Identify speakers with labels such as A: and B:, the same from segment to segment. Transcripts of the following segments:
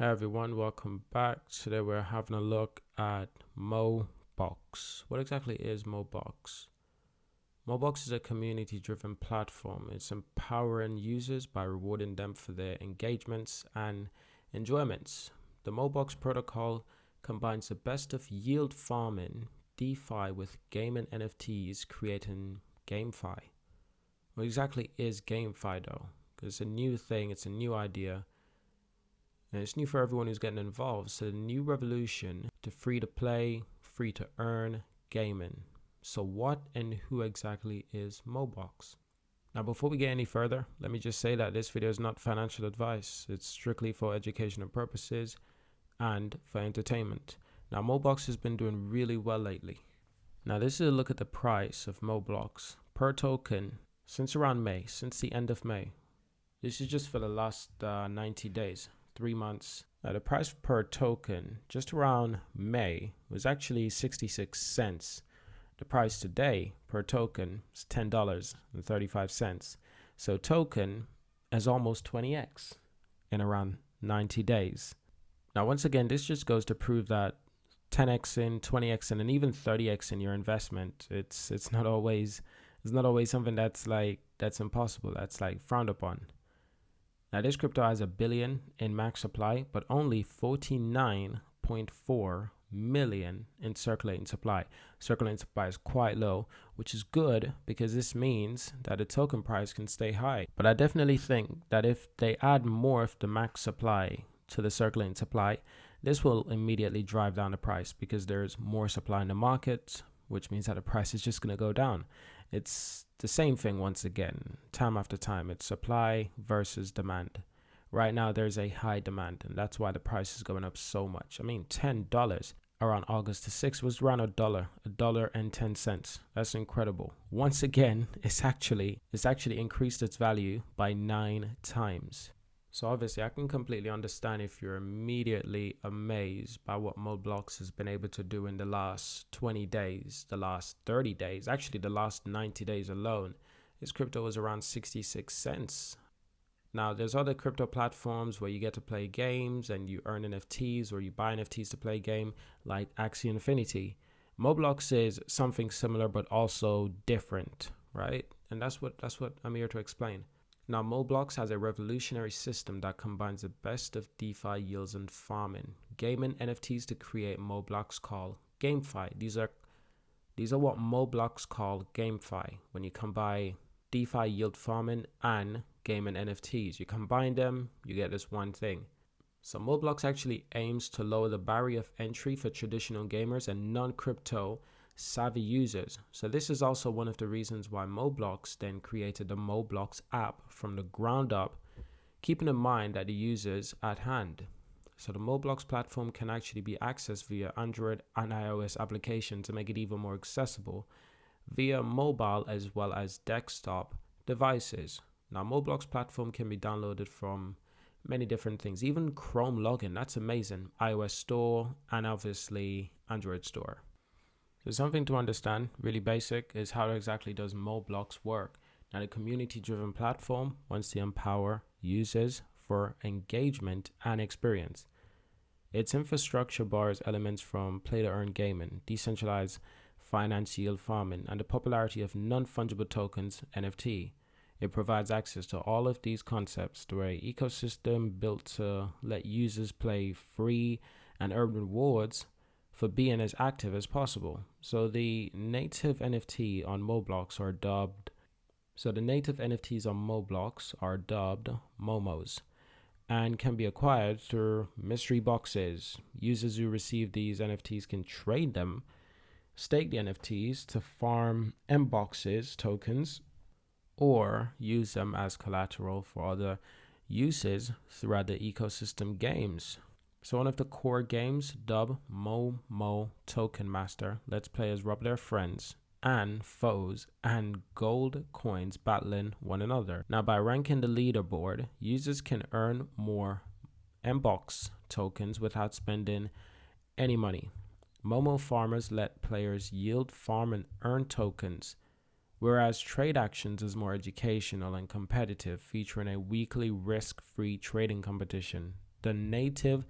A: Hey everyone, welcome back. Today we're having a look at MOBOX. What exactly is MOBOX? MOBOX is a community-driven platform. It's empowering users by rewarding them for their engagements and enjoyments. The MOBOX protocol combines the best of yield farming, DeFi with gaming NFTs, creating GameFi. What exactly is GameFi though? Because it's a new thing, it's a new idea. And it's new for everyone who's getting involved. So the new revolution to free to play, free to earn gaming. So what and who exactly is MOBOX? Now, before we get any further, let me just say that this video is not financial advice. It's strictly for educational purposes and for entertainment. Now, MOBOX has been doing really well lately. Now, this is a look at the price of MOBOX per token since around May, since the end of May. This is just for the last 90 days. 3 months. Now the price per token just around May was actually 66 cents. The price today per token is $10.35. So token is almost 20x in around 90 days. Now once again, this just goes to prove that 10x in, 20x in, and even 30x in your investment, it's not always something that's impossible, that's like frowned upon. Now this crypto has 1 billion in max supply, but only 49.4 million in circulating supply. Circulating supply is quite low, which is good because this means that the token price can stay high. But I definitely think that if they add more of the max supply to the circulating supply, this will immediately drive down the price because there's more supply in the market, which means that the price is just going to go down. It's the same thing once again, time after time. It's supply versus demand. Right now, there's a high demand, and that's why the price is going up so much. I mean, $10 around August the 6th was around $1.10. That's incredible. Once again, it's actually increased its value by 9 times. So obviously, I can completely understand if you're immediately amazed by what MOBOX has been able to do in the last 20 days, the last 30 days, actually the last 90 days alone. This crypto was around 66 cents. Now, there's other crypto platforms where you get to play games and you earn NFTs or you buy NFTs to play a game like Axie Infinity. MOBOX is something similar but also different, right? And that's what I'm here to explain. Now, MOBOX has a revolutionary system that combines the best of DeFi yields and farming, gaming NFTs to create MOBOX called GameFi. These are what MOBOX call GameFi. When you combine DeFi yield farming and gaming NFTs, you combine them, you get this one thing. So MOBOX actually aims to lower the barrier of entry for traditional gamers and non-crypto savvy users. So this is also one of the reasons why MOBOX then created the MOBOX app from the ground up, keeping in mind that the users at hand. So the MOBOX platform can actually be accessed via Android and iOS applications to make it even more accessible via mobile as well as desktop devices. Now MOBOX platform can be downloaded from many different things, even Chrome login. That's amazing. iOS store and obviously Android store. So something to understand, really basic, is how exactly does MOBOX work. Now the community-driven platform wants to empower users for engagement and experience. Its infrastructure borrows elements from play-to-earn gaming, decentralized finance yield farming, and the popularity of non-fungible tokens, NFT. It provides access to all of these concepts through an ecosystem built to let users play free and earn rewards for being as active as possible. So the native NFTs on MOBOX are dubbed MOMOs and can be acquired through mystery boxes. Users who receive these NFTs can trade them, stake the NFTs to farm MBoxes tokens, or use them as collateral for other uses throughout the ecosystem games. So one of the core games, dubbed Momo Token Master, lets players rob their friends and foes and gold coins battling one another. Now by ranking the leaderboard, users can earn more MBox tokens without spending any money. Momo farmers let players yield, farm, and earn tokens, whereas Trade Actions is more educational and competitive, featuring a weekly risk-free trading competition The native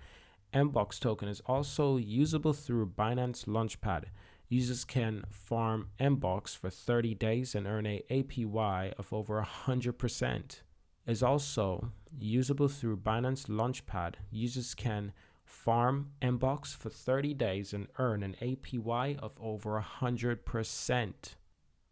A: MOBOX token is also usable through Binance Launchpad. Users can farm MOBOX for 30 days and earn a APY of over 100%. Is also usable through Binance Launchpad. Users can farm MOBOX for 30 days and earn an APY of over 100%.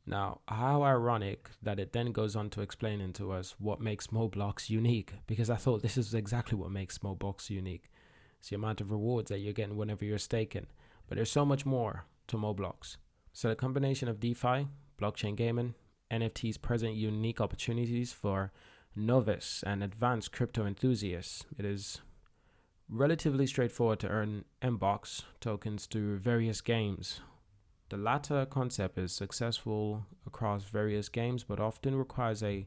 A: Now, how ironic that it then goes on to explaining to us what makes MOBOX unique, because I thought this is exactly what makes MOBOX unique. It's the amount of rewards that you're getting whenever you're staking. But there's so much more to MOBOX. So the combination of DeFi, blockchain gaming, NFTs present unique opportunities for novice and advanced crypto enthusiasts. It is relatively straightforward to earn MOBOX tokens through various games. The latter concept is successful across various games, but often requires a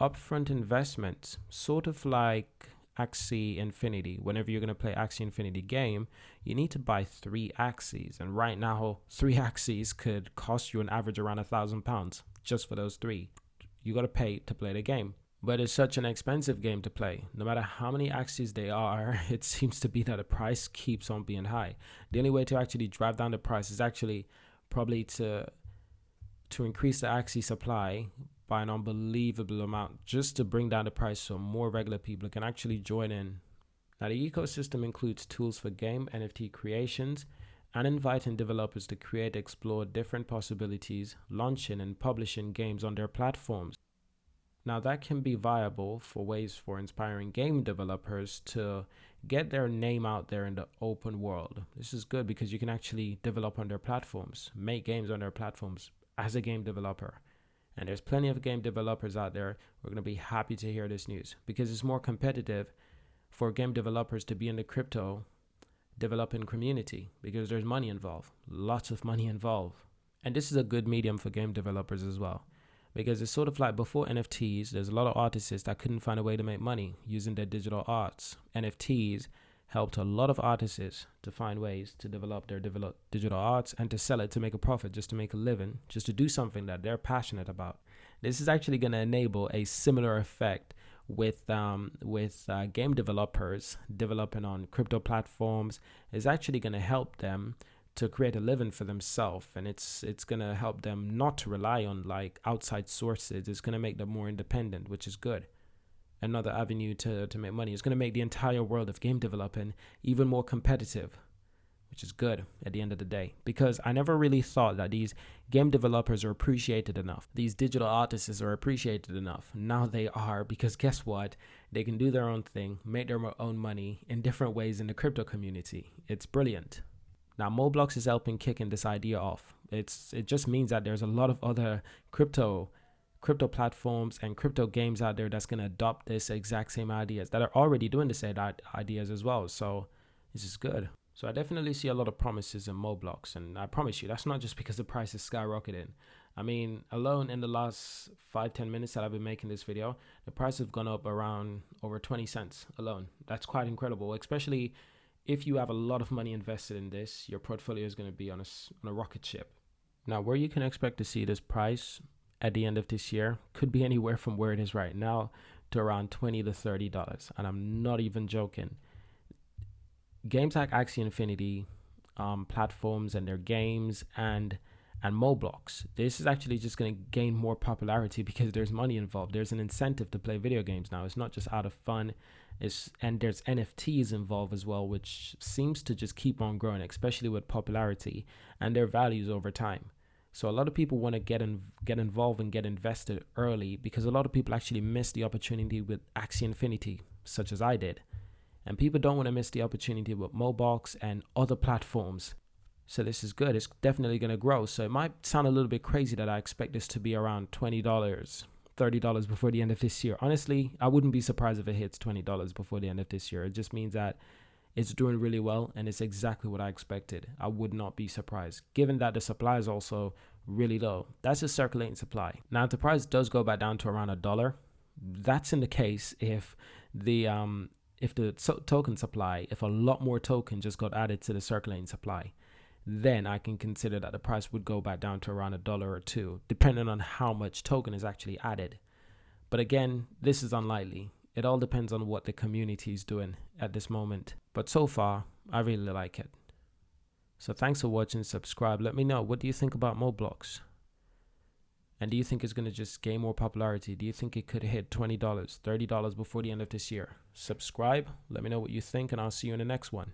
A: upfront investment, sort of like Axie Infinity. Whenever you're going to play Axie Infinity game, you need to buy 3 Axies, and right now 3 Axies could cost you an average around £1,000 just for those 3. You got to pay to play the game. But it's such an expensive game to play. No matter how many Axies they are, it seems to be that the price keeps on being high. The only way to actually drive down the price is actually probably to increase the Axie supply by an unbelievable amount, just to bring down the price so more regular people can actually join in. Now, the ecosystem includes tools for game NFT creations and inviting developers to create, explore different possibilities, launching and publishing games on their platforms. Now, that can be viable for ways for inspiring game developers to get their name out there in the open world. This is good because you can actually develop on their platforms, make games on their platforms as a game developer. And there's plenty of game developers out there who are going to be happy to hear this news, because it's more competitive for game developers to be in the crypto developing community, because there's money involved, lots of money involved. And this is a good medium for game developers as well, because it's sort of like before NFTs, there's a lot of artists that couldn't find a way to make money using their digital arts. NFTs helped a lot of artists to find ways to develop their digital arts and to sell it to make a profit, just to make a living, just to do something that they're passionate about. This is actually going to enable a similar effect with game developers developing on crypto platforms. It's actually going to help them to create a living for themselves, and it's going to help them not to rely on like outside sources. It's going to make them more independent, which is good. Another avenue to make money. It's going to make the entire world of game developing even more competitive, which is good at the end of the day, because I never really thought that these game developers are appreciated enough. These digital artists are appreciated enough. Now they are, because guess what? They can do their own thing, make their own money in different ways in the crypto community. It's brilliant. Now, MOBOX is helping kicking this idea off. It just means that there's a lot of other crypto platforms and crypto games out there that's going to adopt this exact same ideas, that are already doing the same ideas as well. So this is good. So I definitely see a lot of promises in MOBOX, and I promise you that's not just because the price is skyrocketing. I mean, alone in the last 5-10 minutes that I've been making this video, the price has gone up around over 20 cents alone. That's quite incredible, especially if you have a lot of money invested in this. Your portfolio is going to be on a rocket ship. Now, where you can expect to see this price at the end of this year could be anywhere from where it is right now to around $20 to $30, and I'm not even joking. Games like Axie Infinity platforms and their games and MOBOX, this is actually just going to gain more popularity because there's money involved. There's an incentive to play video games now. It's not just out of fun. And there's NFTs involved as well, which seems to just keep on growing, especially with popularity and their values over time. So a lot of people want to get involved and get invested early, because a lot of people actually miss the opportunity with Axie Infinity, such as I did. And people don't want to miss the opportunity with MOBOX and other platforms. So this is good. It's definitely going to grow. So it might sound a little bit crazy that I expect this to be around $20, $30 before the end of this year. Honestly, I wouldn't be surprised if it hits $20 before the end of this year. It just means that it's doing really well, and it's exactly what I expected. I would not be surprised, given that the supply is also really low. That's a circulating supply. Now, if the price does go back down to around $1, that's in the case if the token supply, if a lot more token just got added to the circulating supply, then I can consider that the price would go back down to around $1 or $2, depending on how much token is actually added. But again, this is unlikely. It all depends on what the community is doing at this moment. But so far, I really like it. So thanks for watching. Subscribe. Let me know, what do you think about MOBOX? And do you think it's going to just gain more popularity? Do you think it could hit $20, $30 before the end of this year? Subscribe. Let me know what you think, and I'll see you in the next one.